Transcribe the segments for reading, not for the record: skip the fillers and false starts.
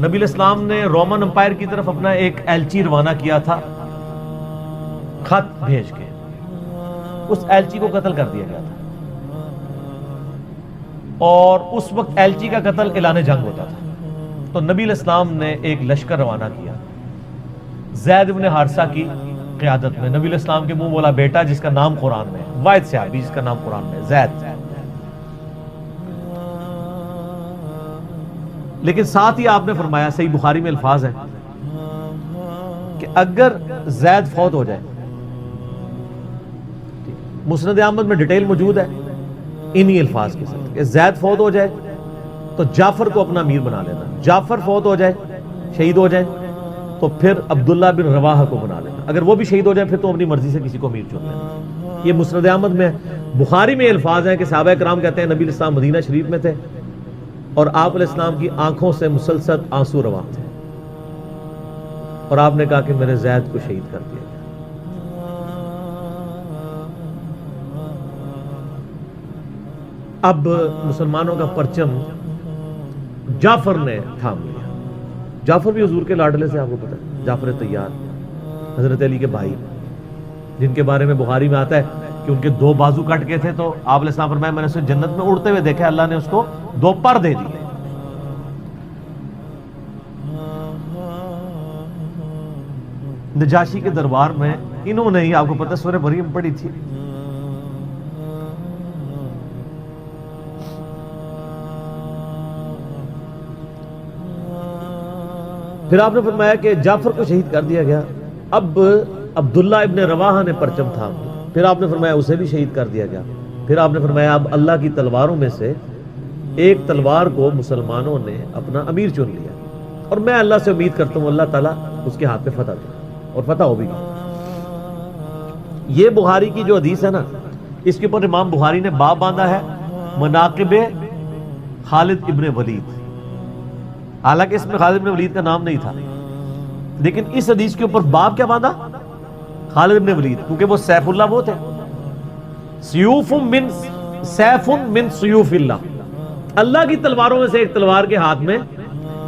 نبی علیہ السلام نے رومن امپائر کی طرف اپنا ایک ایلچی روانہ کیا تھا، خط بھیج کے اس ایلچی کو قتل کر دیا گیا تھا، اور اس وقت ایلچی کا قتل اعلان جنگ ہوتا تھا۔ تو نبی علیہ السلام نے ایک لشکر روانہ کیا زید بن حارثہ کی قیادت میں، نبی علیہ السلام کے منہ بولا بیٹا جس کا نام قرآن میں ہے، واحد صحابی جس کا نام قرآن میں ہے، زید۔ لیکن ساتھ ہی آپ نے فرمایا، صحیح بخاری میں الفاظ ہے کہ اگر زید فوت ہو جائے، مسند احمد میں ڈیٹیل موجود ہے انہی الفاظ کے ساتھ کہ زید فوت ہو جائے تو جعفر کو اپنا امیر بنا لینا، جعفر فوت ہو جائے، شہید ہو جائے تو پھر عبداللہ بن رواحہ کو بنا لینا، اگر وہ بھی شہید ہو جائے پھر تو اپنی مرضی سے کسی کو امیر چن لینا۔ یہ مسند احمد میں، بخاری میں الفاظ ہیں کہ صحابہ کرام کہتے ہیں نبی علیہ السلام مدینہ شریف میں تھے اور آپ علیہ السلام کی آنکھوں سے مسلسل آنسو رواں تھے، اور آپ نے کہا کہ میرے زید کو شہید کر دیا گیا۔ اب مسلمانوں کا پرچم جعفر نے تھام لیا۔ جعفر بھی حضور کے لاڈلے سے، آپ کو پتہ ہے، جعفر طیار حضرت علی کے بھائی، جن کے بارے میں بخاری میں آتا ہے کہ ان کے دو بازو کٹ گئے تھے تو آپ علیہ السلام فرمایا میں نے اسے جنت میں اڑتے ہوئے دیکھا، اللہ نے اس کو دو پر دے دیے۔ نجاشی کے دربار میں انہوں نے ہی، آپ کو پتہ ہے، سورہ مریم پڑھی تھی۔ پھر آپ نے فرمایا کہ جعفر کو شہید کر دیا گیا، اب عبداللہ ابن رواحہ نے پرچم تھام لیا، پھر آپ نے فرمایا اسے بھی شہید کر دیا گیا، پھر آپ نے فرمایا اب اللہ کی تلواروں میں سے ایک تلوار کو مسلمانوں نے اپنا امیر چن لیا، اور میں اللہ سے امید کرتا ہوں اللہ تعالیٰ اس کے ہاتھ پہ فتح دے، اور فتح ہو بھی گئی۔ یہ بخاری کی جو حدیث ہے نا، اس کے اوپر امام بخاری نے باب باندھا ہے مناقب خالد ابن ولید، حالانکہ اس میں خالد ابن ولید کا نام نہیں تھا، لیکن اس حدیث کے اوپر باب کیا باندھا؟ خالد ابن ولید، کیونکہ وہ سیف اللہ وہ تھے، سیف من سیوف اللہ، اللہ کی تلواروں میں سے ایک تلوار کے ہاتھ میں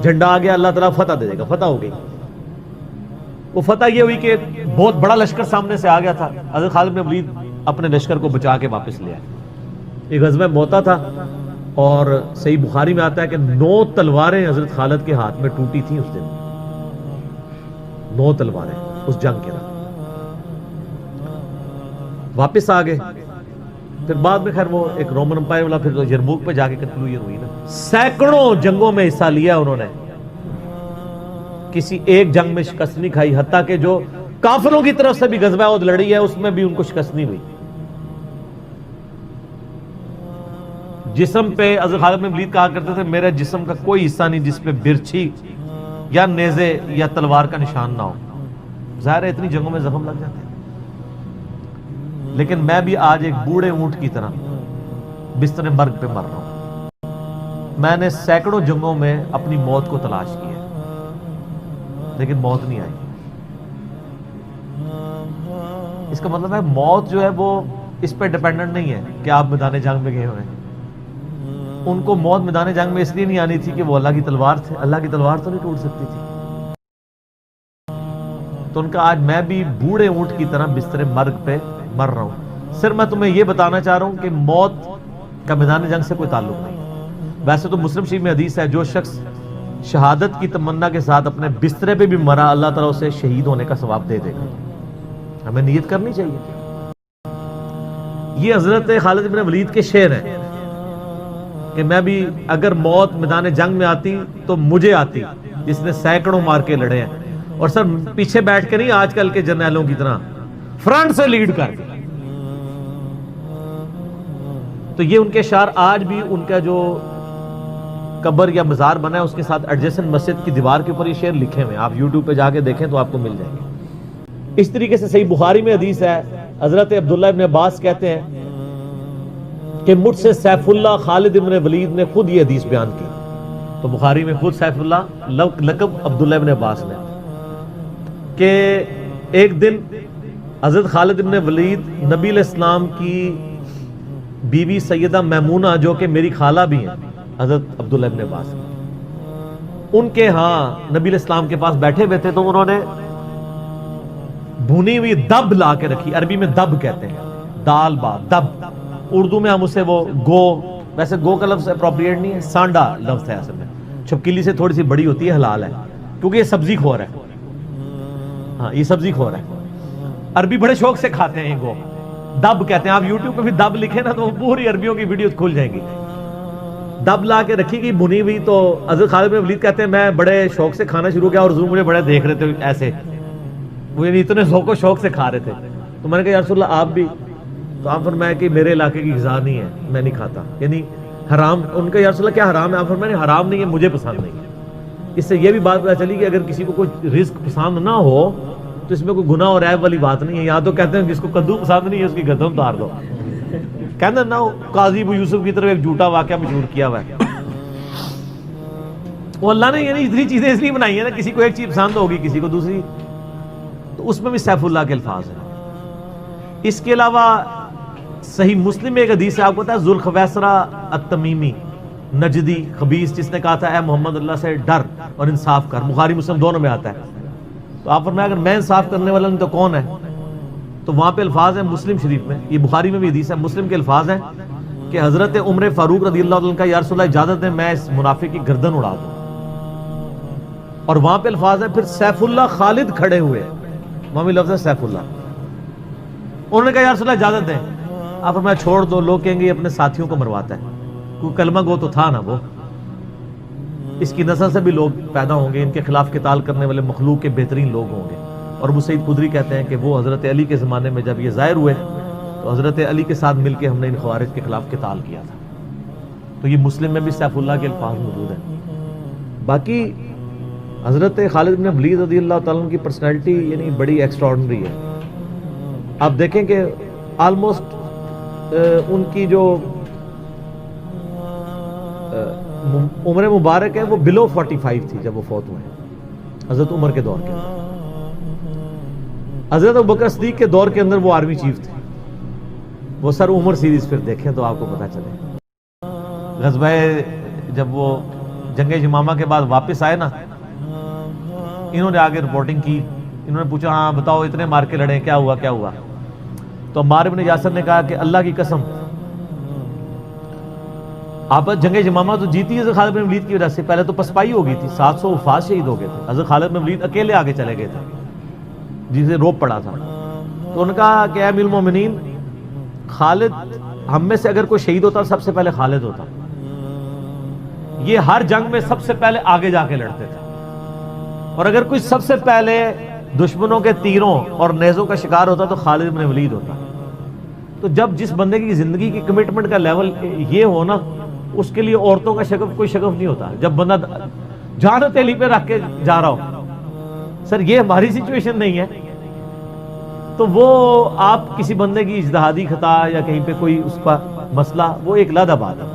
جھنڈا آ گیا، اللہ تعالیٰ فتح دے دے گا، فتح ہو گئی۔ وہ فتح یہ ہوئی کہ بہت بڑا لشکر سامنے سے آ گیا تھا، حضرت خالد بن ولید اپنے لشکر کو بچا کے واپس لے آئے۔ ایک غزوہ موتا تھا، اور صحیح بخاری میں آتا ہے کہ 9 تلواریں حضرت خالد کے ہاتھ میں ٹوٹی تھیں اس دن، 9 تلواریں اس جنگ کے دوران، واپس آ گئے۔ پھر بعد میں خیر وہ ایک رومن امپائر والا پھر یرموک پہ جا کے کنکلوژن ہوئی نا، سینکڑوں جنگوں میں حصہ لیا انہوں نے، کسی ایک جنگ میں شکست نہیں کھائی، حتیٰ کہ جو کافروں کی طرف سے بھی غزوہ احد لڑی ہے اس میں بھی ان کو شکست نہیں ہوئی۔ جسم پہ حضرت خالد بن ولید کہا کرتے تھے میرے جسم کا کوئی حصہ نہیں جس پہ برچھی یا نیزے یا تلوار کا نشان نہ ہو۔ ظاہر ہے اتنی جنگوں میں زخم لگ جاتے ہیں، لیکن میں بھی آج ایک بوڑھے اونٹ کی طرح بستر مرگ پہ مر رہا ہوں۔ میں نے سینکڑوں جنگوں میں اپنی موت کو تلاش کیا، لیکن موت نہیں آئی۔ اس کا مطلب ہے موت جو ہے وہ اس پہ ڈیپینڈنٹ نہیں ہے کہ آپ میدان جنگ میں گئے ہوئے ہیں۔ ان کو موت میدان جنگ میں اس لیے نہیں آنی تھی کہ وہ اللہ کی تلوار تھے، اللہ کی تلوار تو نہیں ٹوٹ سکتی تھی۔ تو ان کا آج میں بھی بوڑھے اونٹ کی طرح بستر مرگ پہ مر رہا ہوں۔ صرف میں تمہیں یہ بتانا چاہ رہا ہوں کہ موت کا میدان جنگ سے کوئی تعلق نہیں۔ ویسے تو مسلم شریف میں حدیث ہے جو شخص شہادت کی تمنا کے ساتھ اپنے بسترے پہ بھی مرا اللہ تعالیٰ اسے شہید ہونے کا ثواب دے دے گا۔ ہمیں نیت کرنی چاہیے۔ یہ حضرت خالد بن ولید کے شعر ہیں کہ میں بھی اگر موت میدان جنگ میں آتی تو مجھے آتی جس نے سینکڑوں مار کے لڑے ہیں، اور سر پیچھے بیٹھ کے نہیں آج کل کے جرنیلوں کی طرح فرنٹ سے لیڈ کر کے۔ تو یہ ان کے شعر آج بھی ان کا جو قبر یا مزار بنا ہے اس کے ساتھ ایڈجسنٹ مسجد کی دیوار کے اوپر یہ شعر لکھے ہوئے ہیں، آپ یوٹیوب پہ جا کے دیکھیں تو آپ کو مل جائیں گے۔ اس طریقے سے صحیح بخاری میں حدیث ہے، حضرت عبداللہ ابن عباس کہتے ہیں کہ مجھ سے سیف اللہ خالد ابن ولید نے خود یہ حدیث بیان کی۔ تو بخاری میں خود سیف اللہ لقب عبداللہ ابن عباس نے، کہ ایک دن حضرت خالد ابن ولید نبی علیہ السلام کی بیوی سیدہ میمونہ جو کہ میری خالہ بھی ہیں حضرت عبداللہ ابن عباس، ان کے ہاں نبی علیہ السلام کے پاس بیٹھے ہوئے تھے تو انہوں نے بھنی ہوئی دب لا کے رکھی، عربی میں دب کہتے ہیں، دال با دب، اردو میں ہم اسے وہ گو، ویسے گو کا لفظ اپروپریٹ نہیں ہے، سانڈا لفظ ہے اصل میں، چھپکلی سے تھوڑی سی بڑی ہوتی ہے، حلال ہے کیونکہ یہ سبزی خور ہے، ہاں یہ سبزی خور ہے، عربی بڑے شوق سے کھاتے ہیں یہ گو، دب کہتے ہیں۔ آپ یوٹیوب پہ بھی دب لکھیں نا تو پوری عربیوں کی ویڈیوز کھل جائیں گی۔ دب لا کے رکھی گئی بھنی ہوئی، تو حضرت خالد بن ولید کہتے ہیں میں بڑے شوق سے کھانا شروع کیا اور حضور مجھے بڑے دیکھ رہے تھے ایسے، وہ یعنی اتنے ذوق و شوق سے کھا رہے تھے، تو میں نے کہا یا رسول اللہ آپ بھی؟ تو آپ فرمایا کہ میرے علاقے کی غذا نہیں ہے، میں نہیں کھاتا، یعنی حرام۔ ان کا یا رسول اللہ کیا حرام ہے؟ آپ فرمایا حرام نہیں ہے، مجھے پسند نہیں ہے۔ اس سے یہ بھی بات پتہ چلی کہ اگر کسی کو کوئی رزق پسند نہ ہو تو اس میں کوئی گناہ اور عیب والی بات نہیں ہے۔ یہاں تو کہتے ہیں جس کو کدو پسند نہیں ہے اس کی گردن اتار دو، کہنا نہ قاضی ابو یوسف کی طرف ایک جھوٹا واقعہ مشہور کیا ہوا ہے۔ وہ اللہ نے یعنی اتنی چیزیں اس لیے بنائی ہیں نا، کسی کو ایک چیز پسند ہوگی کسی کو دوسری، تو اس میں بھی سیف اللہ کے الفاظ ہیں۔ اس کے علاوہ صحیح مسلم میں ایک حدیث ہے، آپ کو پتا ہے ذوالخویسرہ التمیمی نجدی خبیث جس نے کہا تھا اے محمد اللہ سے ڈر اور انصاف کر، بخاری مسلم دونوں میں آتا ہے، تو آپ فرمایا اگر میں انصاف کرنے والا نہیں تو کون ہے؟ تو وہاں پہ الفاظ ہیں مسلم شریف میں، یہ بخاری میں بھی حدیث ہے، مسلم کے الفاظ ہیں کہ حضرت عمر فاروق رضی اللہ عنہ کا یا رسول اللہ اجازت ہے میں اس منافق کی گردن اڑا دوں، اور وہاں پہ الفاظ ہیں پھر سیف اللہ خالد کھڑے ہوئے، وہاں بھی لفظ ہے سیف اللہ، انہوں نے کہا یا رسول اللہ اجازت ہے، آپ فرمایا چھوڑ دو، لوگ کہیں گے یہ اپنے ساتھیوں کو مرواتا ہے، کوئی کلمہ گو تو تھا نا وہ، اس کی نسل سے بھی لوگ پیدا ہوں گے، ان کے خلاف قتال کرنے والے مخلوق کے بہترین لوگ ہوں گے۔ اور ابو سعید خدری کہتے ہیں کہ وہ حضرت علی کے زمانے میں جب یہ ظاہر ہوئے تو حضرت علی کے ساتھ مل کے ہم نے ان خوارج کے خلاف قتال کیا تھا۔ تو یہ مسلم میں بھی سیف اللہ کے الفاظ موجود ہیں۔ باقی حضرت خالد بن ولید رضی اللہ تعالیٰ عنہ کی پرسنالٹی یعنی بڑی ایکسٹراڈنری ہے۔ آپ دیکھیں کہ آلموسٹ ان کی جو عمر مبارک ہے وہ بلو 45 تھی جب وہ فوت ہوئے ہیں، حضرت عمر کے دور کے اندر۔ حضرت ابوبکر صدیق کے دور کے اندر وہ آرمی چیف تھے۔ وہ سر عمر سیریز پھر دیکھیں تو آپ کو پتہ چلے، غزوہ جب وہ جنگ یمامہ کے بعد واپس آئے نا، انہوں نے آگے رپورٹنگ کی، انہوں نے پوچھا ہاں بتاؤ اتنے مار کے لڑے کیا ہوا کیا ہوا؟ تو عمار بن یاسر نے کہا کہ اللہ کی قسم آپ جنگ یمامہ تو جیتی حضرت خالد بن ولید کی وجہ سے، پہلے تو پسپائی ہو گئی تھی، 700 وفات شہید ہو گئے تھے، حضرت خالد بن ولید اکیلے آگے چلے گئے تھے جسے روپ پڑا تھا۔ تو انہوں نے کہا کہ اے امیر المومنین، خالد ہم میں سے اگر کوئی شہید ہوتا سب سے پہلے خالد ہوتا، یہ ہر جنگ میں سب سے پہلے آگے جا کے لڑتے تھے، اور اگر کوئی سب سے پہلے دشمنوں کے تیروں اور نیزوں کا شکار ہوتا تو خالد بن ولید ہوتا۔ تو جب جس بندے کی زندگی کی کمٹمنٹ کا لیول یہ ہو نا، اس کے لیے عورتوں کا شگف کوئی شگف نہیں ہوتا۔ جب بندہ جان ہتھیلی پہ رکھ کے جا رہا ہو، سر یہ ہماری سچویشن نہیں ہے، تو وہ آپ کسی بندے کی اجتہادی خطا یا کہیں پہ کوئی اس کا مسئلہ وہ ایک علیحدہ بات ہے۔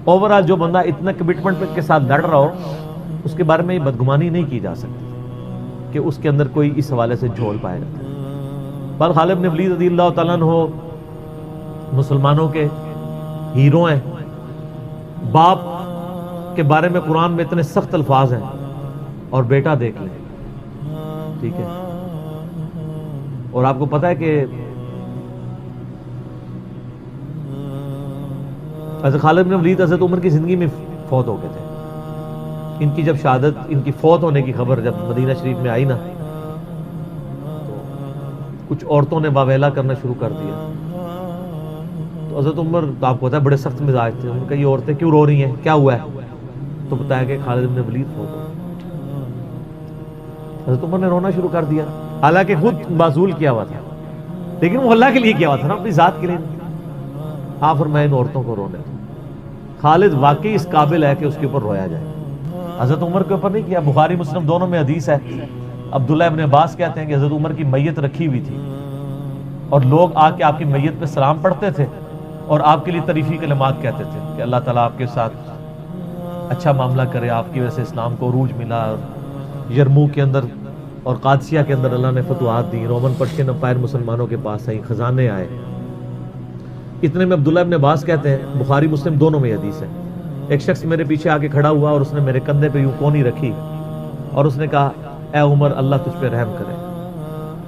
اوورآل جو بندہ اتنا کمٹمنٹ کے ساتھ لڑ رہا ہو اس کے بارے میں یہ بدگمانی نہیں کی جا سکتی کہ اس کے اندر کوئی اس حوالے سے جھول پائے گا۔ بل خالد بن ولید رضی اللہ تعالیٰ عنہ مسلمانوں کے ہیرو ہیں، باپ کے بارے میں قرآن میں اتنے سخت الفاظ ہیں، اور بیٹا دیکھ لیں، ٹھیک ہے۔ اور آپ کو پتا ہے کہ حضرت خالد بن ولید حضرت عمر کی زندگی میں فوت ہو گئے تھے۔ ان کی جب شہادت، ان کی فوت ہونے کی خبر جب مدینہ شریف میں آئی نا، تو کچھ عورتوں نے واویلا کرنا شروع کر دیا۔ تو حضرت عمر تو آپ کو پتا ہے بڑے سخت مزاج تھے، ان کا یہ عورتیں کیوں رو رہی ہیں، کیا ہوا ہے؟ تو بتایا کہ خالد بن ولید فوت ہو۔ حضرت عمر نے رونا شروع کر دیا، حالانکہ خود معزول کیا ہوا تھا، لیکن وہ اللہ کے لیے کیا ہوا تھا نا، اپنی ذات کے لیے۔ آپ فرمائے ان عورتوں کو رونے دو، خالد واقعی اس قابل ہے کہ اس کے اوپر رویا جائے۔ حضرت عمر کے اوپر نہیں کیا۔ بخاری مسلم دونوں میں حدیث ہے، عبداللہ ابن عباس کہتے ہیں کہ حضرت عمر کی میت رکھی ہوئی تھی، اور لوگ آ کے آپ کی میت پہ سلام پڑھتے تھے اور آپ کے لیے تعریفی کلمات کہتے تھے کہ اللہ تعالیٰ آپ کے ساتھ اچھا معاملہ کرے، آپ کی وجہ سے اسلام کو عروج ملا، یرموک کے اندر اور قادسیہ کے اندر اللہ نے فتوحات دی، رومن پرشین امپائر مسلمانوں کے پاس آئی، خزانے آئے۔ اتنے میں عبداللہ ابن عباس کہتے ہیں، بخاری مسلم دونوں میں حدیث ہے ایک شخص میرے پیچھے آ کے کھڑا ہوا اور اس نے میرے کندھے پہ یوں کونی رکھی اور اس نے کہا اے عمر اللہ تجھ پہ رحم کرے،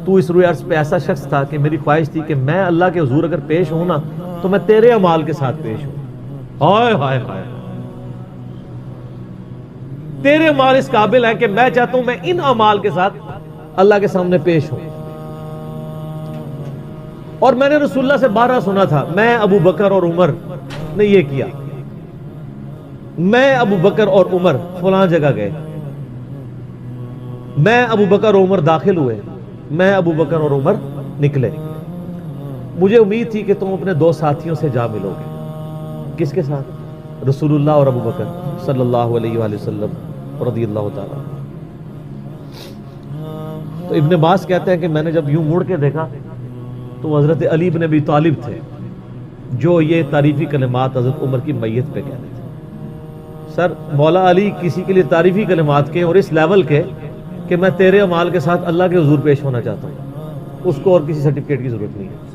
تو اس روئے عرض پہ ایسا شخص تھا کہ میری خواہش تھی کہ میں اللہ کے حضور اگر پیش ہوں نا تو میں تیرے اعمال کے ساتھ پیش ہوں۔ ہائے ہائے ہائے، تیرے اعمال اس قابل ہیں کہ میں چاہتا ہوں میں ان اعمال کے ساتھ اللہ کے سامنے پیش ہوں۔ اور میں نے رسول اللہ سے بارہا سنا تھا، میں ابو بکر اور عمر نے یہ کیا، میں ابو بکر اور عمر فلاں جگہ گئے، میں ابو بکر اور عمر داخل ہوئے، میں ابو بکر اور عمر نکلے، مجھے امید تھی کہ تم اپنے دو ساتھیوں سے جا ملو گے۔ کس کے ساتھ؟ رسول اللہ اور ابو بکر صلی اللہ علیہ وآلہ وسلم رضی اللہ تعالیٰ۔ تو ابن عباس کہتے ہیں کہ میں نے جب یوں مڑ کے دیکھا تو حضرت علی بن ابی طالب تھے جو یہ تعریفی کلمات حضرت عمر کی میت پہ کہہ رہے تھے۔ سر مولا علی کسی کے لیے تعریفی کلمات کے اور اس لیول کے کہ میں تیرے اعمال کے ساتھ اللہ کے حضور پیش ہونا چاہتا ہوں، اس کو اور کسی سرٹیفکیٹ کی ضرورت نہیں ہے۔